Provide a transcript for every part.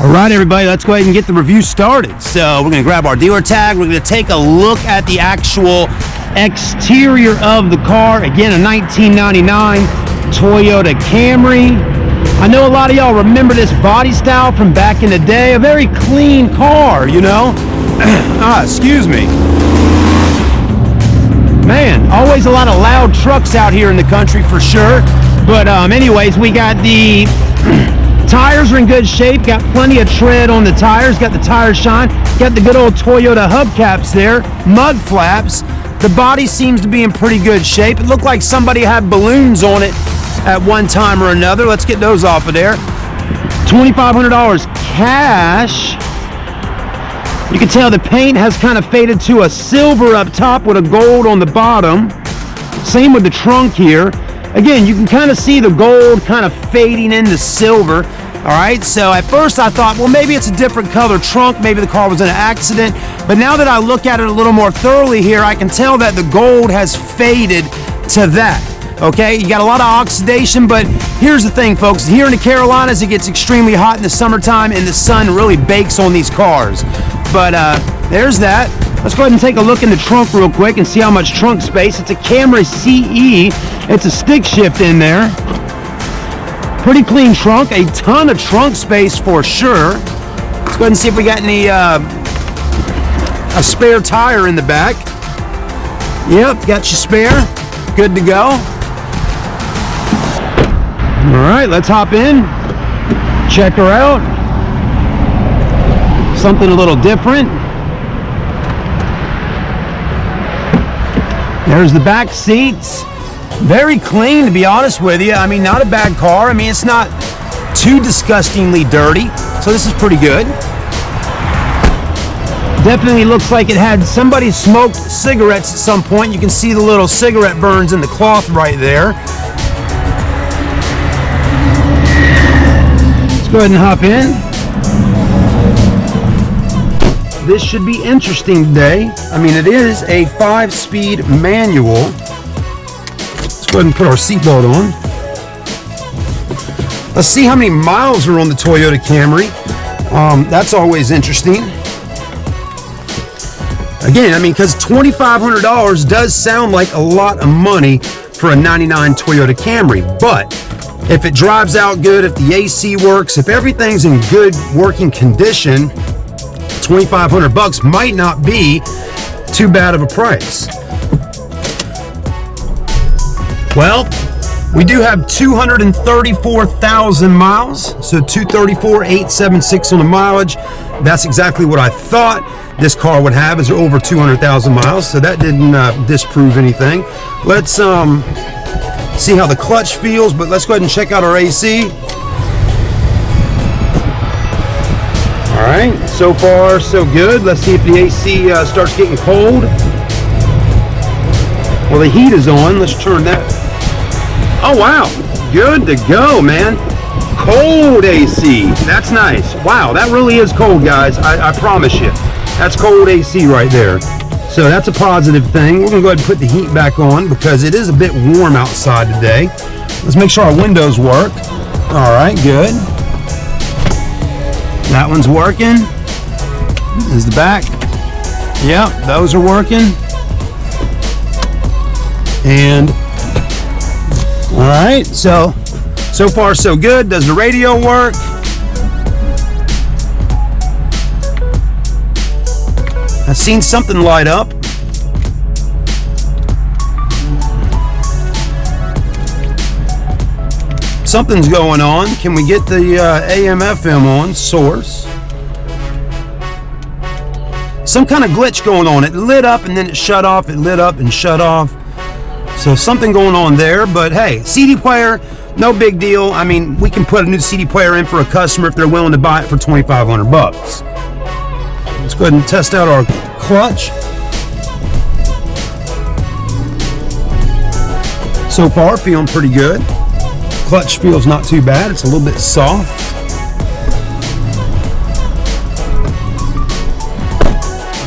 All right, everybody, let's go ahead and get the review started. So we're going to grab our dealer tag. We're going to take a look at the actual exterior of the car. Again, a 1999 Toyota Camry. I know a lot of y'all remember this body style from back in the day. A very clean car, you know. Excuse me. Man, always a lot of loud trucks out here in the country for sure. But anyways, we got the tires are in good shape. Got plenty of tread on the tires. Got the tire shine. Got the good old Toyota hubcaps there. Mud flaps. The body seems to be in pretty good shape. It looked like somebody had balloons on it at one time or another. Let's get those off of there. $2,500 cash. You can tell the paint has kind of faded to a silver up top with a gold on the bottom. Same with the trunk here. Again, you can kind of see the gold kind of fading into silver. All right, so at first I thought, well, maybe it's a different color trunk. Maybe the car was in an accident. But now that I look at it a little more thoroughly here, I can tell that the gold has faded to that. Okay, you got a lot of oxidation, but here's the thing, folks. Here in the Carolinas, it gets extremely hot in the summertime, and the sun really bakes on these cars. But there's that. Let's go ahead and take a look in the trunk real quick and see how much trunk space. It's a Camry CE. It's a stick shift in there. Pretty clean trunk. A ton of trunk space for sure. Let's go ahead and see if we got any a spare tire in the back. Yep, got your spare. Good to go. All right, let's hop in. Check her out. Something a little different. There's the back seats. Very clean, to be honest with you. I mean, not a bad car. I mean, it's not too disgustingly dirty, so this is pretty good. Definitely looks like it had somebody smoked cigarettes at some point. You can see the little cigarette burns in the cloth right there. Let's go ahead and hop in. This should be interesting today. I mean, it is a 5-speed manual. Let's go ahead and put our seatbelt on. Let's see how many miles are on the Toyota Camry. That's always interesting. Again, I mean, because $2,500 does sound like a lot of money for a 99 Toyota Camry. But if it drives out good, if the AC works, if everything's in good working condition, $2,500 might not be too bad of a price. Well, we do have 234,000 miles, so 234,876 on the mileage. That's exactly what I thought this car would have, is over 200,000 miles, so that didn't disprove anything. Let's see how the clutch feels, but let's go ahead and check out our AC. All right, so far so good. Let's see if the AC starts getting cold. Well, the heat is on. Let's turn that. Oh, wow. Good to go, man. Cold AC. That's nice. Wow, that really is cold, guys. I promise you. That's cold AC right there. So that's a positive thing. We're going to go ahead and put the heat back on because it is a bit warm outside today. Let's make sure our windows work. All right, good. That one's working. This is the back. Yep, those are working. And all right, so far so good. Does the radio work? I've seen something light up. Something's going on. Can we get the AM FM on? Source. Some kind of glitch going on. It lit up and then it shut off. It lit up and shut off. So something going on there. But hey, CD player, no big deal. I mean, we can put a new CD player in for a customer if they're willing to buy it for $2,500. Let's go ahead and test out our clutch. So far, feeling pretty good. Clutch feels not too bad. It's a little bit soft.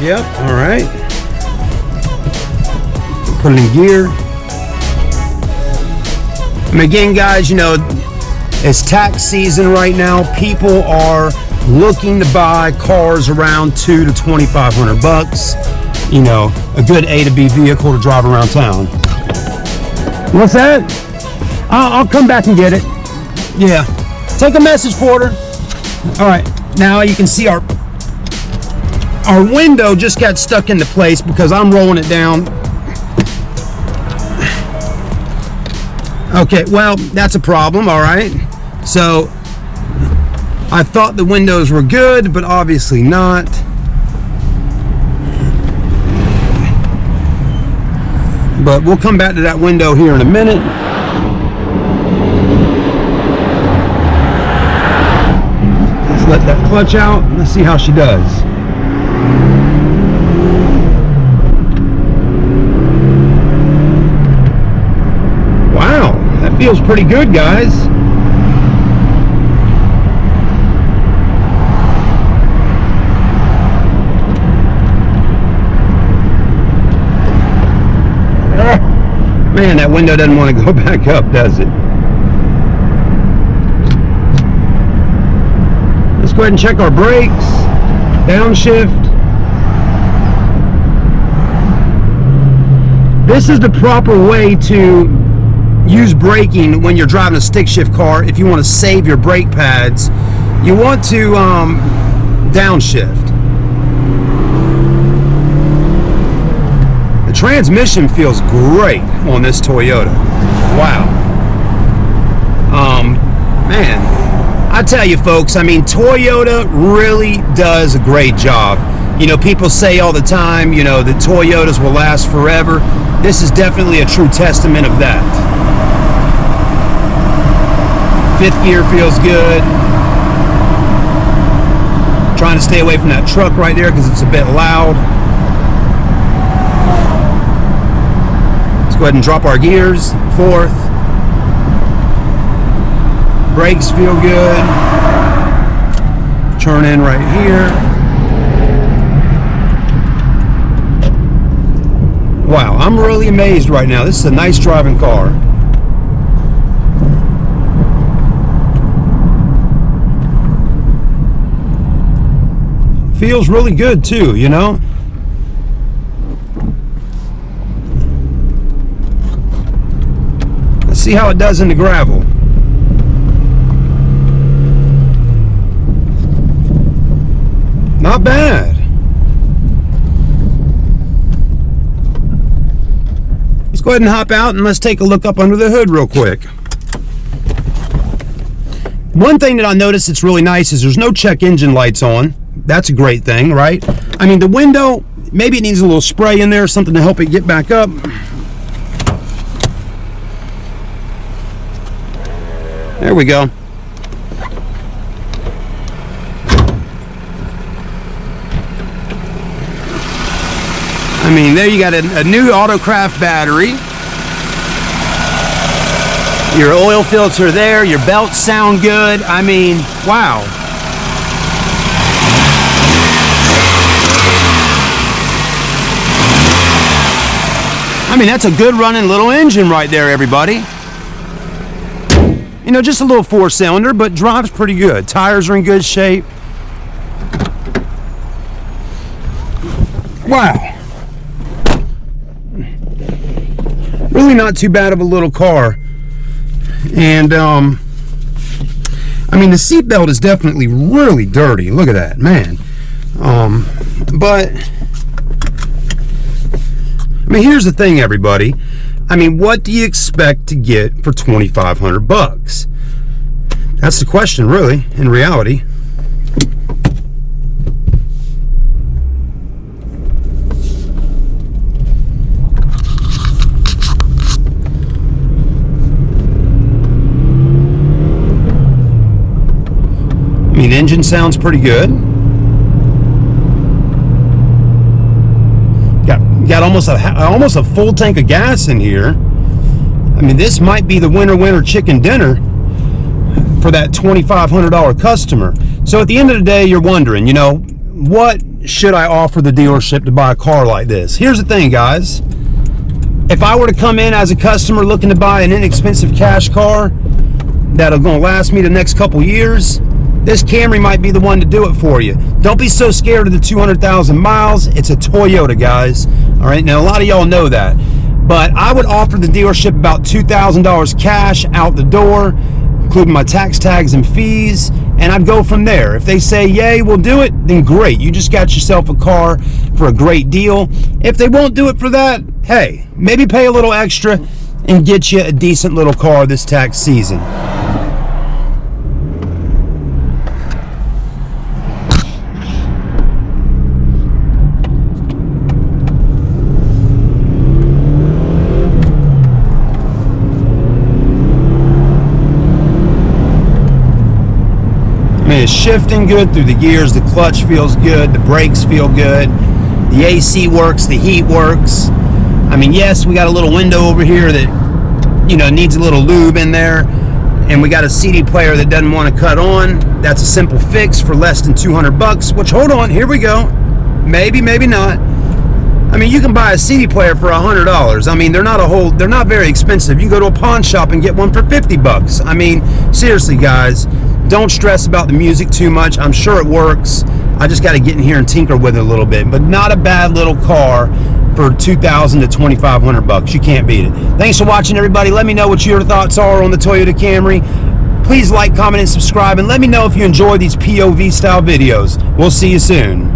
Yep, all right. Put it in gear. And again, guys, you know, it's tax season right now. People are looking to buy cars around $2,000 to $2,500, you know, a good A to B vehicle to drive around town. What's that? I'll come back and get it. Yeah, take a message for her. All right, now you can see our window just got stuck into place because I'm rolling it down. Okay, well, that's a problem, all right. So I thought the windows were good, but obviously not. But we'll come back to that window here in a minute. Let's let that clutch out. Let's see how she does. Wow, that feels pretty good, guys. Man, that window doesn't want to go back up, does it? Let's go ahead and check our brakes. Downshift. This is the proper way to use braking when you're driving a stick shift car. If you want to save your brake pads, you want to downshift. The transmission feels great on this Toyota. Wow. Man, I tell you folks, I mean, Toyota really does a great job. You know, people say all the time, you know, that Toyotas will last forever. This is definitely a true testament of that. Fifth gear feels good. Trying to stay away from that truck right there because it's a bit loud. Let's go ahead and drop our gears. Fourth. Brakes feel good. Turn in right here. Wow, I'm really amazed right now. This is a nice driving car. Feels really good too, you know? Let's see how it does in the gravel. Not bad. Let's go ahead and hop out and let's take a look up under the hood real quick. One thing that I noticed that's really nice is there's no check engine lights on. That's a great thing, right? I mean, the window, maybe it needs a little spray in there, something to help it get back up. There we go. I mean, there you got a new Autocraft battery. Your oil filter there, your belts sound good. I mean, wow. I mean, that's a good running little engine right there, everybody. You know, just a little 4-cylinder, but drives pretty good. Tires are in good shape. Wow. Really not too bad of a little car. And, I mean, the seatbelt is definitely really dirty. Look at that, man. But, I mean, here's the thing, everybody. I mean, what do you expect to get for $2,500? That's the question, really, in reality. I mean, engine sounds pretty good. Got almost a full tank of gas in here. I mean, this might be the winner chicken dinner for that $2,500 customer. So at the end of the day, you're wondering, you know, what should I offer the dealership to buy a car like this? Here's the thing, guys. If I were to come in as a customer looking to buy an inexpensive cash car that'll gonna last me the next couple years, this Camry might be the one to do it for you. Don't be so scared of the 200,000 miles. It's a Toyota, guys. All right, now a lot of y'all know that. But I would offer the dealership about $2,000 cash out the door, including my tax tags and fees, and I'd go from there. If they say, yay, we'll do it, then great. You just got yourself a car for a great deal. If they won't do it for that, hey, maybe pay a little extra and get you a decent little car this tax season. I mean, it's shifting good through the gears, the clutch feels good, the brakes feel good, the AC works, the heat works. I mean, yes, we got a little window over here that, you know, needs a little lube in there, and we got a CD player that doesn't want to cut on. That's a simple fix for less than 200 bucks, which, hold on, here we go. Maybe, maybe not. I mean, you can buy a CD player for $100. I mean, they're not very expensive. You can go to a pawn shop and get one for 50 bucks. I mean, seriously, guys, don't stress about the music too much. I'm sure it works. I just got to get in here and tinker with it a little bit. But not a bad little car for $2,000 to $2,500 bucks. You can't beat it. Thanks for watching, everybody. Let me know what your thoughts are on the Toyota Camry. Please like, comment, and subscribe. And let me know if you enjoy these POV style videos. We'll see you soon.